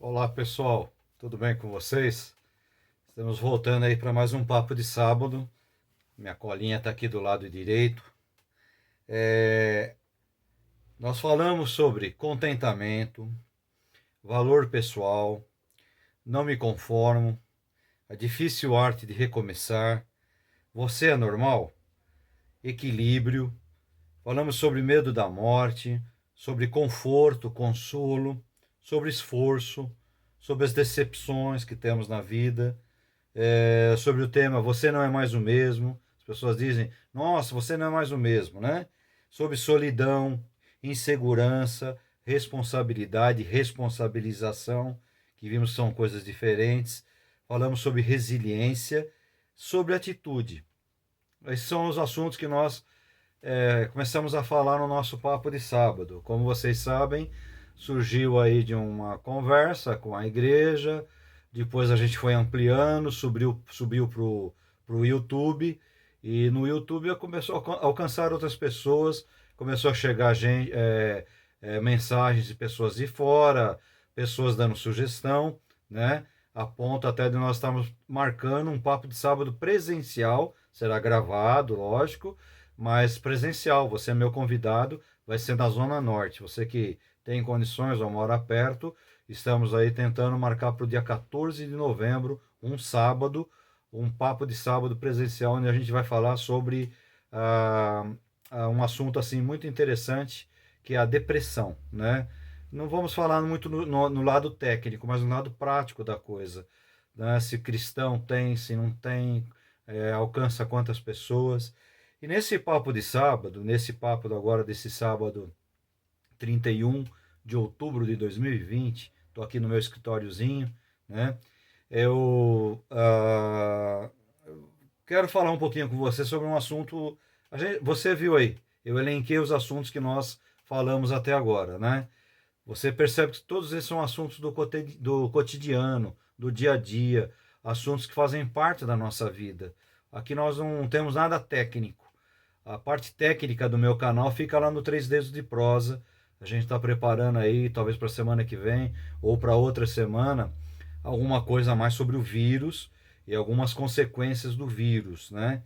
Olá pessoal, tudo bem com vocês? Estamos voltando aí para mais um papo de sábado. Minha colinha está aqui do lado direito. É, Nós falamos sobre contentamento, valor pessoal, não me conformo, a difícil arte de recomeçar, você é normal, equilíbrio. Falamos sobre medo da morte, sobre conforto, consolo, sobre esforço, sobre as decepções que temos na vida. Sobre o tema Você Não É Mais o Mesmo. As pessoas dizem, nossa, você não é mais o mesmo, né? Sobre solidão, insegurança, responsabilidade, responsabilização, que vimos que são coisas diferentes. Falamos sobre resiliência, sobre atitude. Esses são os assuntos que nós começamos a falar no nosso papo de sábado. Como vocês sabem, surgiu aí de uma conversa com a igreja, depois a gente foi ampliando, subiu para o YouTube, e no YouTube começou a alcançar outras pessoas, começou a chegar gente, mensagens de pessoas de fora, pessoas dando sugestão, né? A ponto até de nós estarmos marcando um papo de sábado presencial, será gravado, lógico, mas presencial. Você é meu convidado, vai ser na Zona Norte. Você que tem condições ou mora perto, estamos aí tentando marcar para o dia 14 de novembro, um sábado, um papo de sábado presencial, onde a gente vai falar sobre um assunto assim muito interessante, que é a depressão, né? Não vamos falar muito no lado técnico, mas no lado prático da coisa, né? Se cristão tem, se não tem, alcança quantas pessoas. E nesse papo de sábado, nesse papo agora desse sábado 31 de outubro de 2020, estou aqui no meu escritóriozinho, né? Eu quero falar um pouquinho com você sobre um assunto. Você viu aí, eu elenquei os assuntos que nós falamos até agora, né? Você percebe que todos esses são assuntos do cotidiano, do dia a dia, assuntos que fazem parte da nossa vida. Aqui nós não temos nada técnico. A parte técnica do meu canal fica lá no Três Dedos de Prosa. A gente está preparando aí, talvez para a semana que vem ou para outra semana, alguma coisa a mais sobre o vírus e algumas consequências do vírus, né?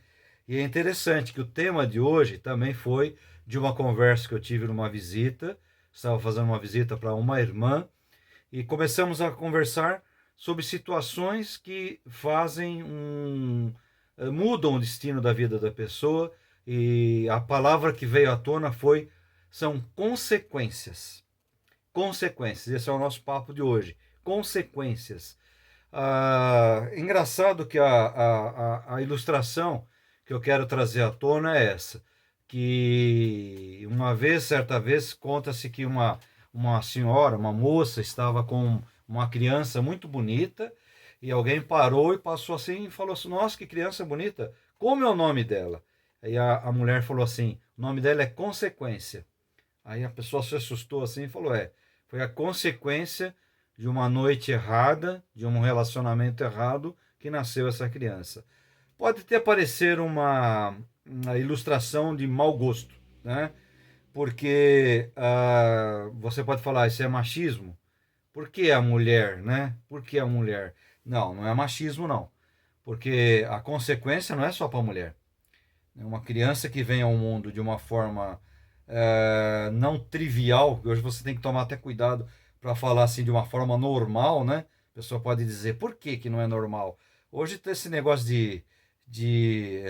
E é interessante que o tema de hoje também foi de uma conversa que eu tive numa visita. Estava fazendo uma visita para uma irmã e começamos a conversar sobre situações que mudam o destino da vida da pessoa, e a palavra que veio à tona são consequências. Consequências, esse é o nosso papo de hoje. Consequências. Engraçado que a ilustração que eu quero trazer à tona é essa, que certa vez, conta-se que uma senhora, uma moça, estava com uma criança muito bonita, e alguém parou e passou assim e falou assim, nossa, que criança bonita, como é o nome dela? Aí a mulher falou assim, o nome dela é Consequência. Aí a pessoa se assustou assim e falou, foi a consequência de uma noite errada, de um relacionamento errado, que nasceu essa criança. Pode até parecer uma ilustração de mau gosto, né? Porque você pode falar, isso é machismo? Por que a mulher, né? Por que a mulher? Não, não é machismo, não. Porque a consequência não é só para a mulher. Uma criança que vem ao mundo de uma forma não trivial, hoje você tem que tomar até cuidado para falar assim de uma forma normal, né? A pessoa pode dizer, por que que não é normal? Hoje tem esse negócio de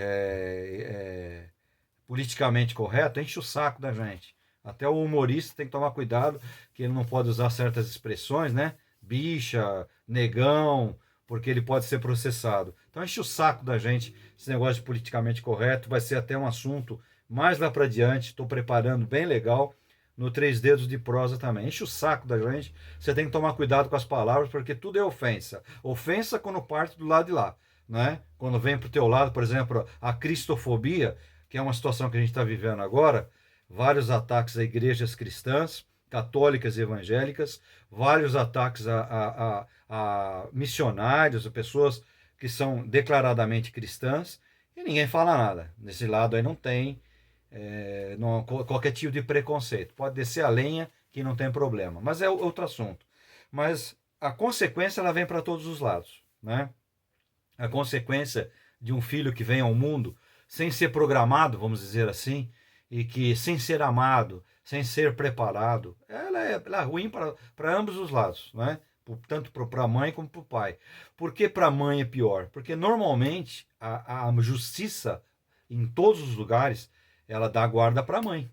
politicamente correto, enche o saco da gente. Até o humorista tem que tomar cuidado, que ele não pode usar certas expressões, né? Bicha, negão, porque ele pode ser processado. Então enche o saco da gente esse negócio de politicamente correto. Vai ser até um assunto mais lá para diante. Estou preparando bem legal no Três Dedos de Prosa também. Enche o saco da gente. Você tem que tomar cuidado com as palavras, porque tudo é ofensa. Ofensa quando parte do lado de lá, né? Quando vem para o teu lado, por exemplo, a cristofobia, que é uma situação que a gente está vivendo agora, vários ataques a igrejas cristãs, católicas e evangélicas, vários ataques a missionários, a pessoas que são declaradamente cristãs, e ninguém fala nada. Nesse lado aí não tem qualquer tipo de preconceito. Pode descer a lenha que não tem problema. Mas é outro assunto. Mas a consequência ela vem para todos os lados, né? A consequência de um filho que vem ao mundo sem ser programado, vamos dizer assim, e que sem ser amado, sem ser preparado, ela é ruim para ambos os lados, né? Tanto para a mãe como para o pai. Por que para a mãe é pior? Porque normalmente a justiça em todos os lugares ela dá guarda para a mãe.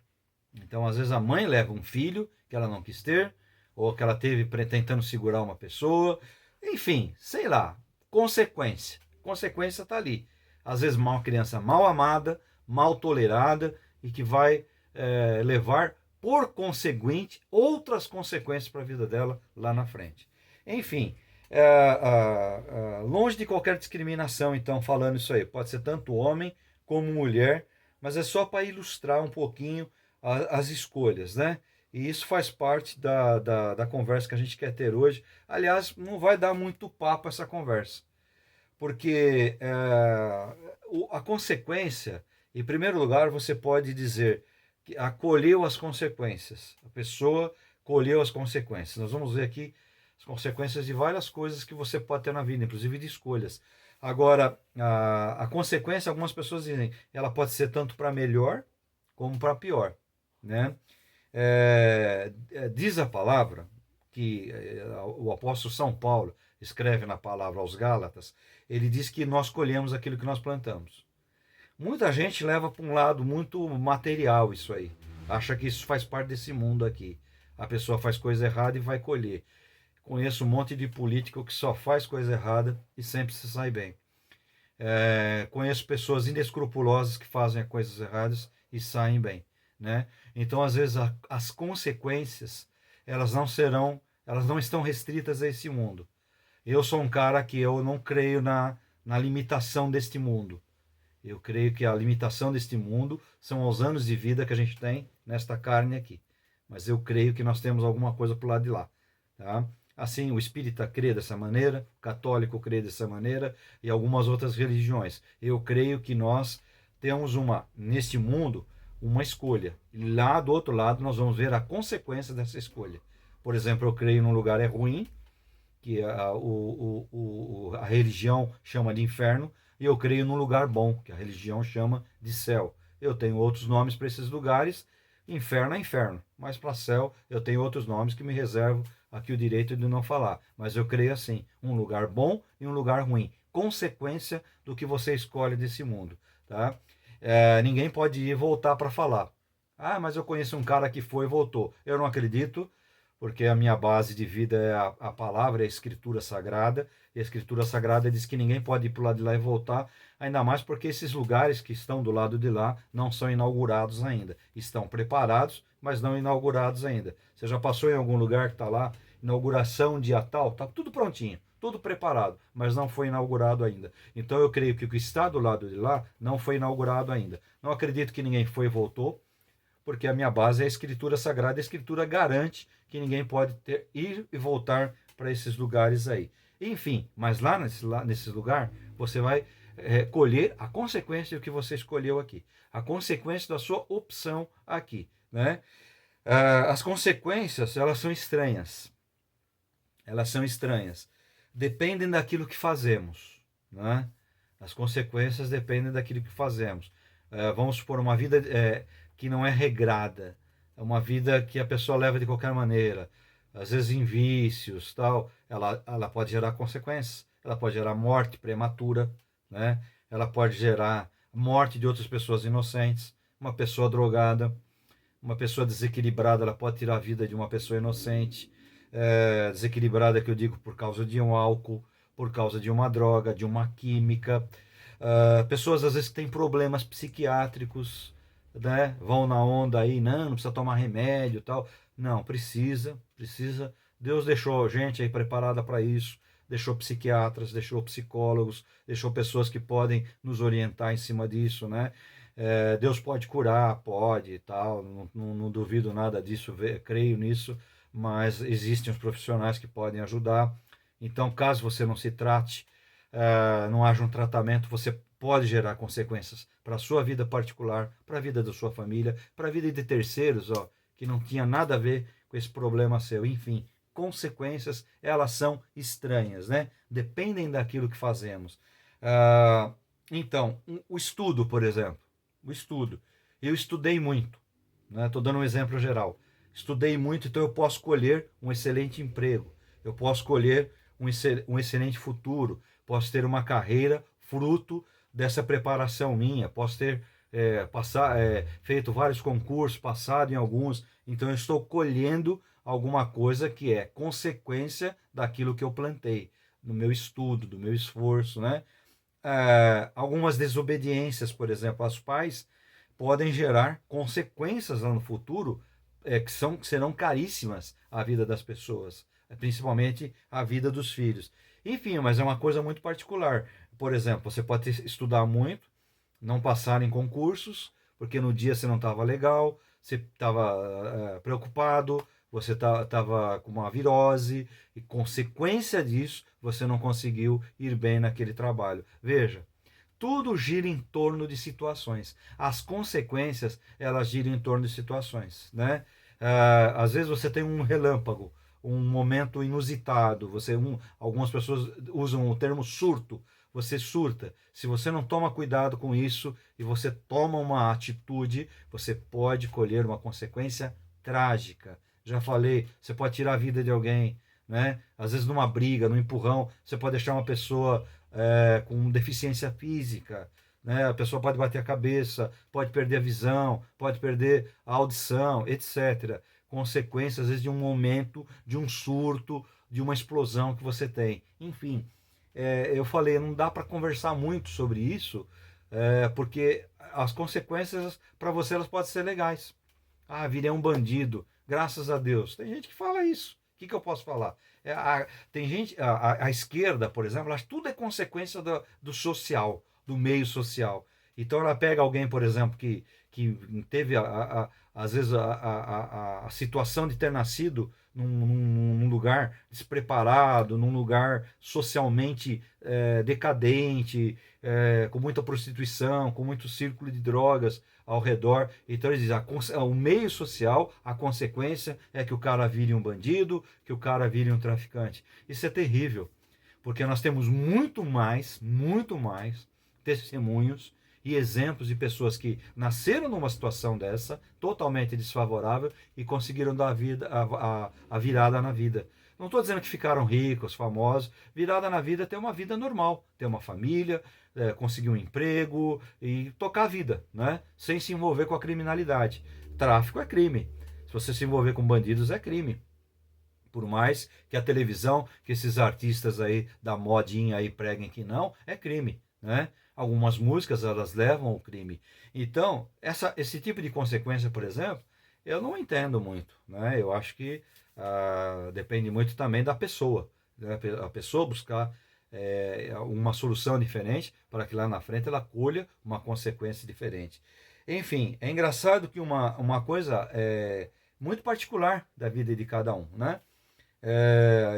Então, às vezes, a mãe leva um filho que ela não quis ter, ou que ela teve tentando segurar uma pessoa, enfim, sei lá, consequência. Consequência está ali. Às vezes, uma criança mal amada, mal tolerada e que vai levar, por conseguinte, outras consequências para a vida dela lá na frente. Enfim, longe de qualquer discriminação, então, falando isso aí. Pode ser tanto homem como mulher, mas é só para ilustrar um pouquinho as escolhas, né? E isso faz parte da conversa que a gente quer ter hoje. Aliás, não vai dar muito papo essa conversa, porque a consequência, em primeiro lugar, você pode dizer que acolheu as consequências. A pessoa colheu as consequências. Nós vamos ver aqui as consequências de várias coisas que você pode ter na vida, inclusive de escolhas. Agora, a consequência, algumas pessoas dizem, ela pode ser tanto para melhor como para pior, né? Diz a palavra que o apóstolo São Paulo escreve na palavra aos Gálatas, ele diz que nós colhemos aquilo que nós plantamos. Muita gente leva para um lado muito material isso aí, acha que isso faz parte desse mundo aqui. A pessoa faz coisa errada e vai colher. Conheço um monte de político que só faz coisa errada e sempre se sai bem. Conheço pessoas inescrupulosas que fazem coisas erradas e saem bem, né? Então, às vezes, as consequências, elas não estão restritas a esse mundo. Eu sou um cara que eu não creio na limitação deste mundo. Eu creio que a limitação deste mundo são os anos de vida que a gente tem nesta carne aqui. Mas eu creio que nós temos alguma coisa para o lado de lá, tá? Assim, o espírita crê dessa maneira, o católico crê dessa maneira e algumas outras religiões. Eu creio que nós temos neste mundo, uma escolha. E lá do outro lado nós vamos ver a consequência dessa escolha. Por exemplo, eu creio num lugar ruim, que a religião chama de inferno, e eu creio num lugar bom, que a religião chama de céu. Eu tenho outros nomes para esses lugares, inferno é inferno, mas para céu eu tenho outros nomes que me reservo aqui o direito de não falar. Mas eu creio assim, um lugar bom e um lugar ruim. Consequência do que você escolhe desse mundo, tá? Ninguém pode ir e voltar para falar. Ah, mas eu conheço um cara que foi e voltou. Eu não acredito, porque a minha base de vida é a palavra, é a escritura sagrada, e a escritura sagrada diz que ninguém pode ir para o lado de lá e voltar, ainda mais porque esses lugares que estão do lado de lá não são inaugurados ainda. Estão preparados, mas não inaugurados ainda. Você já passou em algum lugar que está lá, inauguração dia tal, está tudo prontinho, tudo preparado, mas não foi inaugurado ainda. Então eu creio que o que está do lado de lá não foi inaugurado ainda. Não acredito que ninguém foi e voltou, porque a minha base é a escritura sagrada. A escritura garante que ninguém pode ir e voltar para esses lugares aí. Enfim, mas lá nesse lugar, você vai colher a consequência do que você escolheu aqui. A consequência da sua opção aqui, né? As consequências, elas são estranhas. Elas são estranhas. Dependem daquilo que fazemos, né? As consequências dependem daquilo que fazemos. Vamos supor, uma vida que não é regrada, é uma vida que a pessoa leva de qualquer maneira, às vezes em vícios, tal, ela pode gerar consequências, ela pode gerar morte prematura, né? Ela pode gerar morte de outras pessoas inocentes, uma pessoa drogada, uma pessoa desequilibrada, ela pode tirar a vida de uma pessoa inocente, desequilibrada que eu digo por causa de um álcool, por causa de uma droga, de uma química, pessoas às vezes que têm problemas psiquiátricos, né? Vão na onda aí, não precisa tomar remédio e tal. Não, precisa. Deus deixou gente aí preparada para isso, deixou psiquiatras, deixou psicólogos, deixou pessoas que podem nos orientar em cima disso, né? Deus pode curar, pode e tal, não duvido nada disso, creio nisso, mas existem os profissionais que podem ajudar. Então, caso você não se trate, não haja um tratamento, você pode gerar consequências para a sua vida particular, para a vida da sua família, para a vida de terceiros, que não tinha nada a ver com esse problema seu. Enfim, consequências, elas são estranhas, né? Dependem daquilo que fazemos. Então, o estudo, por exemplo. O estudo. Eu estudei muito, né? Estou dando um exemplo geral. Estudei muito, então eu posso colher um excelente emprego. Eu posso colher um excelente futuro. Posso ter uma carreira fruto dessa preparação minha. Posso ter feito vários concursos, passado em alguns. Então eu estou colhendo alguma coisa que é consequência daquilo que eu plantei, no meu estudo, do meu esforço, né? Algumas desobediências, por exemplo, aos pais, podem gerar consequências lá no futuro que serão caríssimas à vida das pessoas, principalmente à vida dos filhos. Enfim, mas é uma coisa muito particular. Por exemplo, você pode estudar muito, não passar em concursos, porque no dia você não estava legal, você estava preocupado, você estava com uma virose, e consequência disso, você não conseguiu ir bem naquele trabalho. Veja, tudo gira em torno de situações. As consequências, elas giram em torno de situações, né? Às vezes você tem um relâmpago, um momento inusitado. Algumas pessoas usam o termo surto. Você surta. Se você não toma cuidado com isso e você toma uma atitude, você pode colher uma consequência trágica. Já falei, você pode tirar a vida de alguém, né? Às vezes numa briga, num empurrão, você pode deixar uma pessoa com deficiência física, né? A pessoa pode bater a cabeça, pode perder a visão, pode perder a audição, etc. Consequências, às vezes, de um momento, de um surto, de uma explosão que você tem. Enfim, eu falei, não dá para conversar muito sobre isso, porque as consequências para você elas podem ser legais. Ah, virei um bandido, graças a Deus. Tem gente que fala isso. O que eu posso falar? Tem gente, a esquerda, por exemplo, acha que tudo é consequência do social, do meio social. Então ela pega alguém, por exemplo, que teve, às vezes, a situação de ter nascido num lugar despreparado, num lugar socialmente decadente, com muita prostituição, com muito círculo de drogas ao redor. Então eles dizem, o meio social, a consequência é que o cara vire um bandido, que o cara vire um traficante. Isso é terrível, porque nós temos muito mais testemunhos e exemplos de pessoas que nasceram numa situação dessa, totalmente desfavorável, e conseguiram dar a virada na vida. Não estou dizendo que ficaram ricos, famosos. Virada na vida é ter uma vida normal, ter uma família, conseguir um emprego e tocar a vida, né? Sem se envolver com a criminalidade. Tráfico é crime. Se você se envolver com bandidos, é crime. Por mais que a televisão, que esses artistas aí da modinha aí preguem que não, é crime, né? Algumas músicas, elas levam ao crime. Então, esse tipo de consequência, por exemplo, eu não entendo muito, né? Eu acho que depende muito também da pessoa, né? A pessoa buscar uma solução diferente para que lá na frente ela colha uma consequência diferente. Enfim, é engraçado que uma coisa muito particular da vida de cada um, né?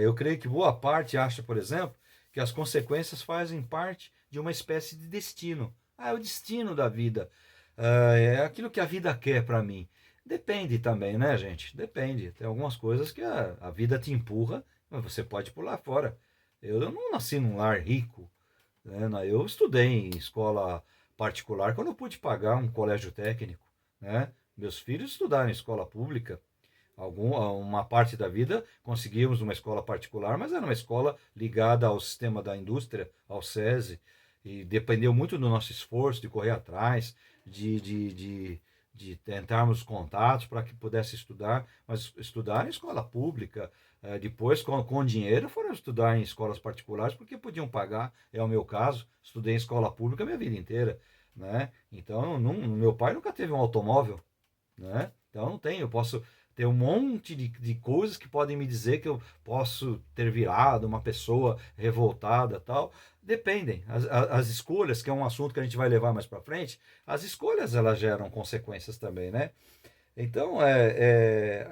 Eu creio que boa parte acha, por exemplo, que as consequências fazem parte de uma espécie de destino. É o destino da vida. É aquilo que a vida quer para mim. Depende também, né, gente? Depende. Tem algumas coisas que a vida te empurra, mas você pode pular fora. Eu não nasci num lar rico, né? Eu estudei em escola particular quando eu pude pagar um colégio técnico, né? Meus filhos estudaram em escola pública. Uma parte da vida conseguimos uma escola particular, mas era uma escola ligada ao sistema da indústria, ao SESI, e dependeu muito do nosso esforço de correr atrás, de tentarmos contatos para que pudesse estudar, mas estudar em escola pública. Depois, com dinheiro, foram estudar em escolas particulares porque podiam pagar. É o meu caso, estudei em escola pública a minha vida inteira, né? Então, meu pai nunca teve um automóvel, né? Então não tem, eu posso ter um monte de coisas que podem me dizer que eu posso ter virado uma pessoa revoltada, tal. Dependem. As escolhas, que é um assunto que a gente vai levar mais para frente, as escolhas elas geram consequências também, né? Então,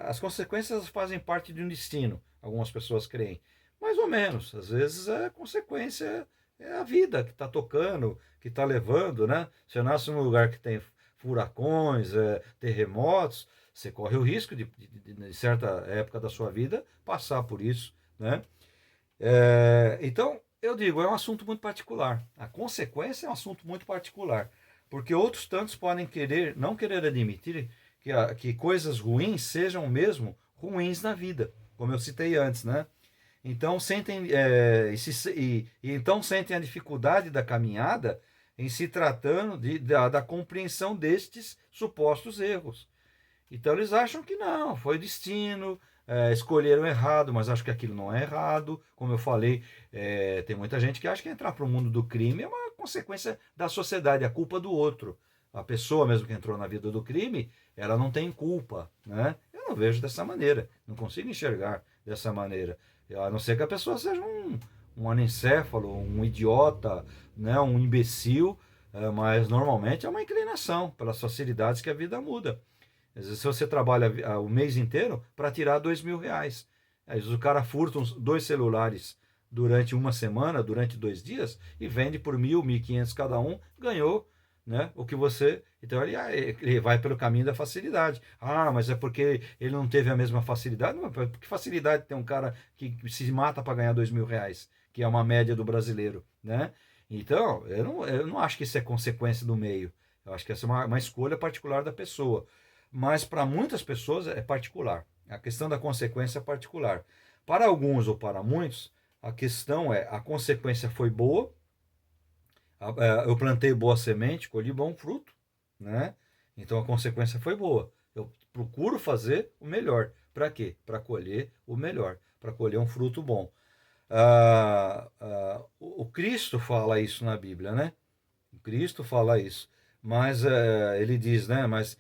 as consequências fazem parte de um destino, algumas pessoas creem. Mais ou menos, às vezes a consequência é a vida que está tocando, que está levando, né? Você nasce num lugar que tem furacões, terremotos, Você corre o risco de certa época da sua vida, passar por isso, né? Então, eu digo, é um assunto muito particular. A consequência é um assunto muito particular. Porque outros tantos podem não querer admitir que coisas ruins sejam mesmo ruins na vida, como eu citei antes, né? Então sentem, então sentem a dificuldade da caminhada em se tratando da compreensão destes supostos erros. Então eles acham que não, foi destino, escolheram errado, mas acho que aquilo não é errado. Como eu falei, tem muita gente que acha que entrar para o mundo do crime é uma consequência da sociedade, a culpa do outro. A pessoa mesmo que entrou na vida do crime, ela não tem culpa, né? Eu não vejo dessa maneira, não consigo enxergar dessa maneira. A não ser que a pessoa seja um anencéfalo, um idiota, né? Um imbecil, mas normalmente é uma inclinação pelas facilidades que a vida muda. Às vezes você trabalha o mês inteiro para tirar R$ 2.000. Às vezes o cara furta dois celulares durante uma semana, durante 2 dias, e vende por 1.000, 1.500 cada um, ganhou, né? O que você. Então ele vai pelo caminho da facilidade. Ah, mas é porque ele não teve a mesma facilidade? Não, que facilidade tem um cara que se mata para ganhar R$ 2.000, que é uma média do brasileiro, né? Então, eu não acho que isso é consequência do meio. Eu acho que essa é uma escolha particular da pessoa. Mas para muitas pessoas é particular. A questão da consequência é particular. Para alguns ou para muitos, a questão é: a consequência foi boa, eu plantei boa semente, colhi bom fruto, né? Então a consequência foi boa. Eu procuro fazer o melhor. Para quê? Para colher o melhor, para colher um fruto bom. O Cristo fala isso na Bíblia, né? O Cristo fala isso. Mas ele diz, né? Mas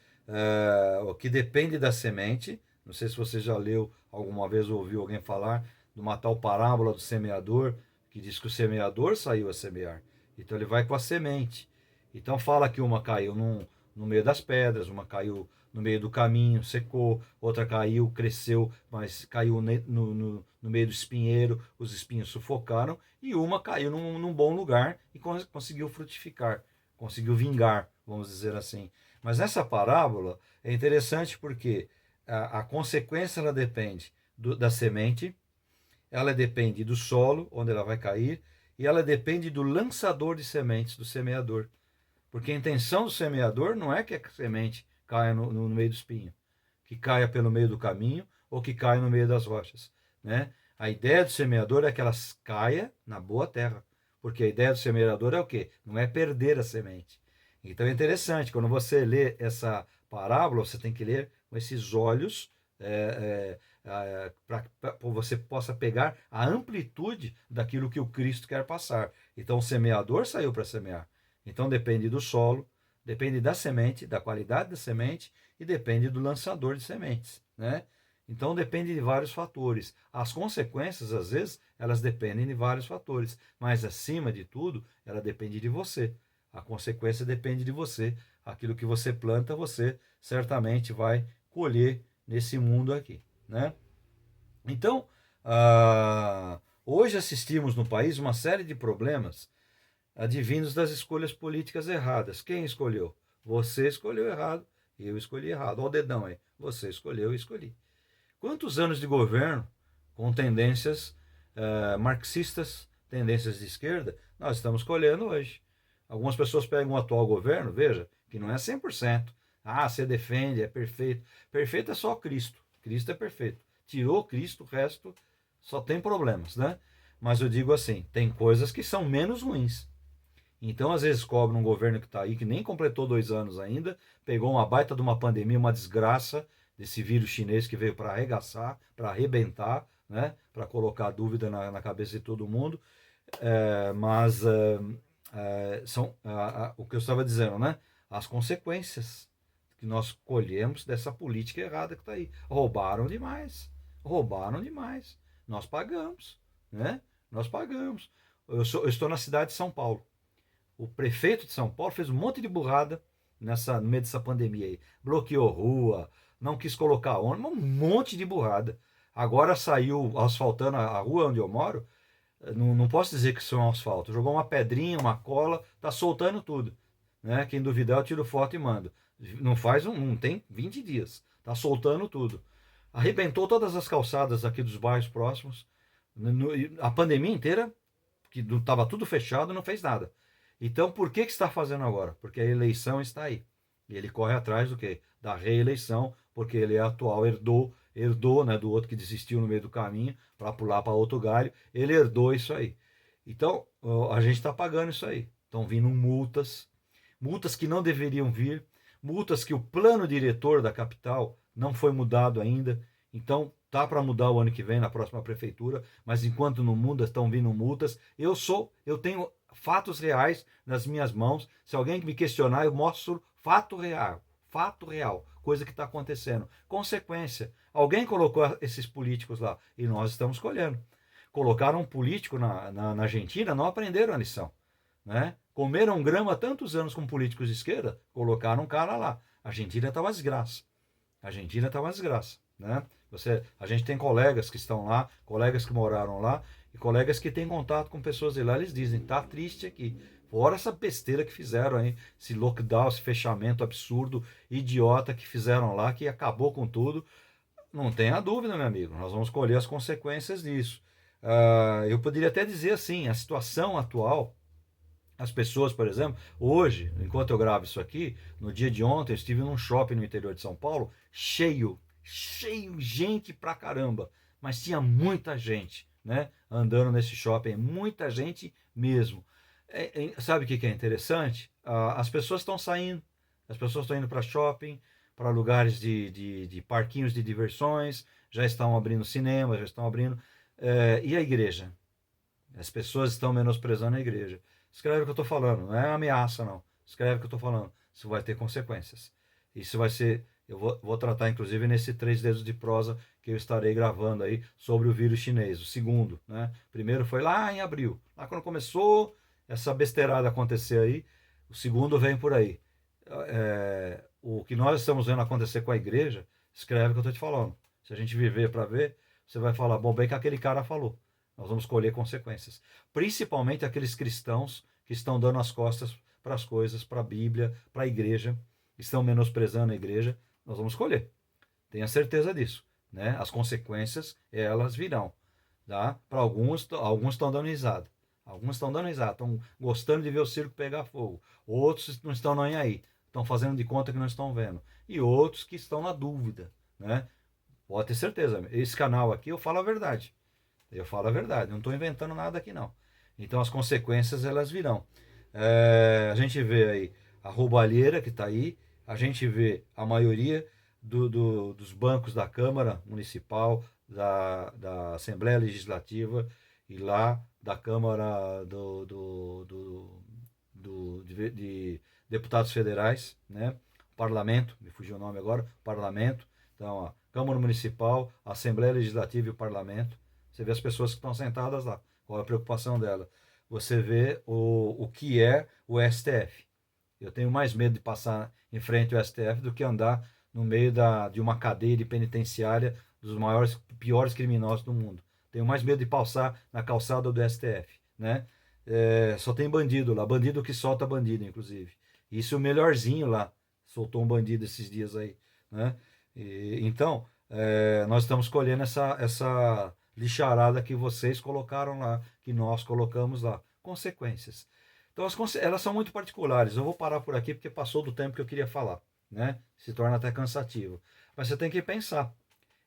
o que depende da semente, não sei se você já leu alguma vez ou ouviu alguém falar de uma tal parábola do semeador, que diz que o semeador saiu a semear. Então ele vai com a semente. Então fala que uma caiu no meio das pedras, uma caiu no meio do caminho, secou, outra caiu, cresceu, mas caiu no meio do espinheiro, os espinhos sufocaram, e uma caiu num bom lugar e conseguiu frutificar, conseguiu vingar, vamos dizer assim. Mas nessa parábola é interessante porque a consequência ela depende da semente, ela depende do solo onde ela vai cair, e ela depende do lançador de sementes, do semeador. Porque a intenção do semeador não é que a semente caia no meio do espinho, que caia pelo meio do caminho ou que caia no meio das rochas, né? A ideia do semeador é que ela caia na boa terra, porque a ideia do semeador é o quê? Não é perder a semente. Então é interessante, quando você lê essa parábola, você tem que ler com esses olhos para que você possa pegar a amplitude daquilo que o Cristo quer passar. Então o semeador saiu para semear. Então depende do solo, depende da semente, da qualidade da semente e depende do lançador de sementes, né? Então depende de vários fatores. As consequências, às vezes, elas dependem de vários fatores, mas acima de tudo, ela depende de você. A consequência depende de você. Aquilo que você planta, você certamente vai colher nesse mundo aqui, né? Então, hoje assistimos no país uma série de problemas advindos das escolhas políticas erradas. Quem escolheu? Você escolheu errado, eu escolhi errado. Olha o dedão aí. Você escolheu, eu escolhi. Quantos anos de governo com tendências marxistas, tendências de esquerda, nós estamos colhendo hoje? Algumas pessoas pegam o atual governo, veja, que não é 100%. Ah, você defende, é perfeito. Perfeito é só Cristo. Cristo é perfeito. Tirou Cristo, o resto só tem problemas, né? Mas eu digo assim, tem coisas que são menos ruins. Então, às vezes, cobra um governo que está aí, que nem completou 2 anos ainda, pegou uma baita de uma pandemia, uma desgraça desse vírus chinês que veio para arregaçar, para arrebentar, né? Para colocar dúvida na cabeça de todo mundo. Mas são o que eu estava dizendo, né? As consequências que nós colhemos dessa política errada que está aí. Roubaram demais. Roubaram demais. Nós pagamos, né? Nós pagamos. Eu estou na cidade de São Paulo. O prefeito de São Paulo fez um monte de burrada no meio dessa pandemia aí. Bloqueou rua, não quis colocar ônibus, um monte de burrada. Agora saiu asfaltando a rua onde eu moro. Não posso dizer que isso é um asfalto. Jogou uma pedrinha, uma cola, tá soltando tudo. Né? Quem duvidar, eu tiro foto e mando. Não tem 20 dias. Está soltando tudo. Arrebentou todas as calçadas aqui dos bairros próximos. A pandemia inteira, que estava tudo fechado, não fez nada. Então, por que está fazendo agora? Porque a eleição está aí. E ele corre atrás do quê? Da reeleição, porque ele é atual, herdou, né, do outro que desistiu no meio do caminho para pular para outro galho. Ele herdou isso aí. Então, a gente está pagando isso aí. Estão vindo multas, multas que não deveriam vir, multas que o plano diretor da capital não foi mudado ainda. Então, tá para mudar o ano que vem na próxima prefeitura, mas enquanto não muda, estão vindo multas. Eu tenho fatos reais nas minhas mãos. Se alguém me questionar, eu mostro fato real, coisa que está acontecendo. Consequência, alguém colocou esses políticos lá e nós estamos colhendo. Colocaram um político na Argentina, não aprenderam a lição, né? Comeram grama tantos anos com políticos de esquerda, colocaram um cara lá. A Argentina está uma desgraça. A Argentina está uma desgraça, né? A gente tem colegas que estão lá, colegas que moraram lá e colegas que têm contato com pessoas de lá. Eles dizem, tá triste aqui. Fora essa besteira que fizeram aí, esse lockdown, esse fechamento absurdo, idiota que fizeram lá, que acabou com tudo. Não tenha dúvida, meu amigo, nós vamos colher as consequências disso. Eu poderia até dizer assim, a situação atual, as pessoas, por exemplo, hoje, enquanto eu gravo isso aqui, no dia de ontem, eu estive num shopping no interior de São Paulo, cheio, gente pra caramba, mas tinha muita gente, né, andando nesse shopping, muita gente mesmo. Sabe o que é interessante? As pessoas estão saindo, as pessoas estão indo para shopping, para lugares de parquinhos de diversões, já estão abrindo cinema, já estão abrindo. E a igreja? As pessoas estão menosprezando a igreja. Escreve o que eu estou falando, não é ameaça, não. Escreve o que eu estou falando. Isso vai ter consequências. Isso vai ser. Eu vou tratar, inclusive, nesse 3 dedos de prosa que eu estarei gravando aí sobre o vírus chinês. O segundo, né? O primeiro foi lá em abril. Lá quando começou essa besteirada acontecer aí. O segundo vem por aí. O que nós estamos vendo acontecer com a igreja, escreve o que eu estou te falando. Se a gente viver para ver, você vai falar, bom, bem que aquele cara falou. Nós vamos colher consequências. Principalmente aqueles cristãos que estão dando as costas para as coisas, para a Bíblia, para a igreja, estão menosprezando a igreja, nós vamos colher. Tenha certeza disso. Né? As consequências, elas virão. Tá? Para alguns estão dando risada. Alguns estão dando risada, estão gostando de ver o circo pegar fogo. Outros não estão nem aí. Estão fazendo de conta que não estão vendo. E outros que estão na dúvida. Né? Pode ter certeza. Esse canal aqui eu falo a verdade. Eu falo a verdade, não estou inventando nada aqui não. Então as consequências elas virão. A gente vê aí a roubalheira que está aí, a gente vê a maioria dos bancos da Câmara Municipal, da Assembleia Legislativa e lá da Câmara de Deputados Federais, né? Parlamento, me fugiu o nome agora, Parlamento. Então, a Câmara Municipal, a Assembleia Legislativa e o Parlamento. Você vê as pessoas que estão sentadas lá, qual é a preocupação dela. Você vê o que é o STF. Eu tenho mais medo de passar em frente ao STF do que andar no meio de uma cadeia de penitenciária dos piores criminosos do mundo. Tenho mais medo de passar na calçada do STF. Né? Só tem bandido lá, bandido que solta bandido, inclusive. Isso o melhorzinho lá, soltou um bandido esses dias aí. Né? Então, nós estamos colhendo essa lixarada que vocês colocaram lá, que nós colocamos lá. Consequências. Então, elas são muito particulares. Eu vou parar por aqui porque passou do tempo que eu queria falar. Né? Se torna até cansativo. Mas você tem que pensar.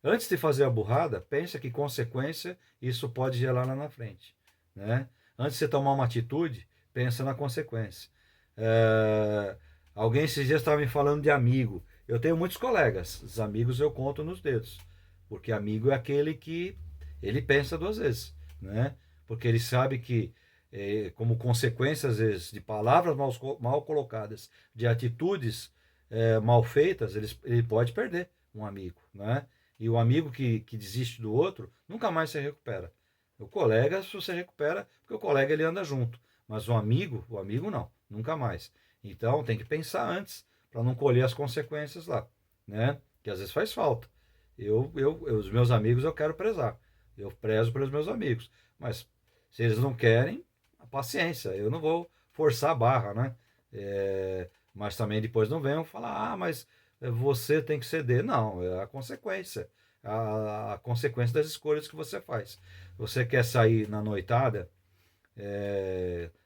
Antes de fazer a burrada, pensa que consequência isso pode gerar lá na frente. Né? Antes de você tomar uma atitude, pensa na consequência. Alguém esses dias estava me falando de amigo. Eu tenho muitos colegas. Os amigos eu conto nos dedos. Porque amigo é aquele que ele pensa duas vezes, né? Porque ele sabe que, como consequência, às vezes, de palavras mal colocadas, de atitudes mal feitas, ele pode perder um amigo, né? E o amigo que desiste do outro, nunca mais se recupera. O colega, se você recupera, porque o colega ele anda junto. Mas o amigo não, nunca mais. Então, tem que pensar antes, para não colher as consequências lá, né? Que às vezes faz falta. Os meus amigos eu quero prezar. Eu prezo pelos meus amigos. Mas se eles não querem, paciência. Eu não vou forçar a barra, né? Mas também depois não venham falar, mas você tem que ceder. Não, é a consequência. A consequência das escolhas que você faz. Você quer sair na noitada,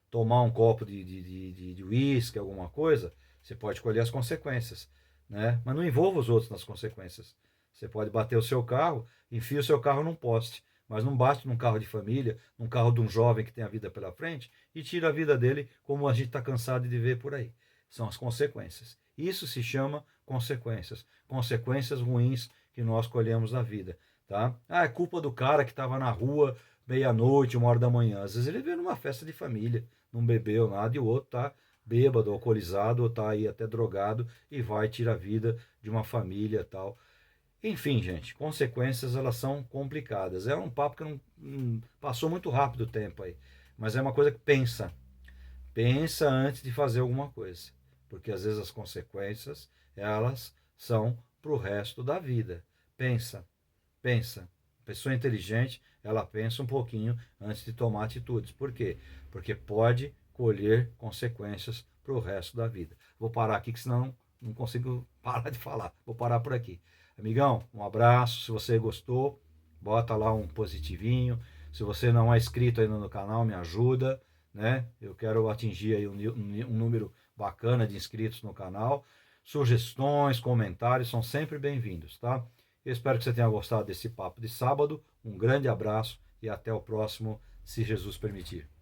tomar um copo de uísque, alguma coisa, você pode colher as consequências, né? Mas não envolva os outros nas consequências. Você pode bater o seu carro, enfia o seu carro num poste, mas não bate num carro de família, num carro de um jovem que tem a vida pela frente e tira a vida dele, como a gente está cansado de ver por aí. São as consequências. Isso se chama consequências. Consequências ruins que nós colhemos na vida. Tá? Ah, é culpa do cara que estava na rua meia-noite, 1 hora da manhã. Às vezes ele veio numa festa de família, não bebeu nada, e o outro tá bêbado, alcoolizado, ou tá aí até drogado e vai tirar a vida de uma família tal. Enfim, gente, consequências elas são complicadas. É um papo que não passou muito rápido o tempo aí, mas é uma coisa que pensa antes de fazer alguma coisa, porque às vezes as consequências elas são para o resto da vida. Pensa, pensa. Pessoa inteligente, ela pensa um pouquinho antes de tomar atitudes. Por quê? Porque pode colher consequências para o resto da vida. Vou parar aqui, que senão não consigo parar de falar. Vou parar por aqui. Amigão, um abraço. Se você gostou, bota lá um positivinho. Se você não é inscrito ainda no canal, me ajuda, né? Eu quero atingir aí um número bacana de inscritos no canal. Sugestões, comentários são sempre bem-vindos, tá? Eu espero que você tenha gostado desse papo de sábado. Um grande abraço e até o próximo, se Jesus permitir.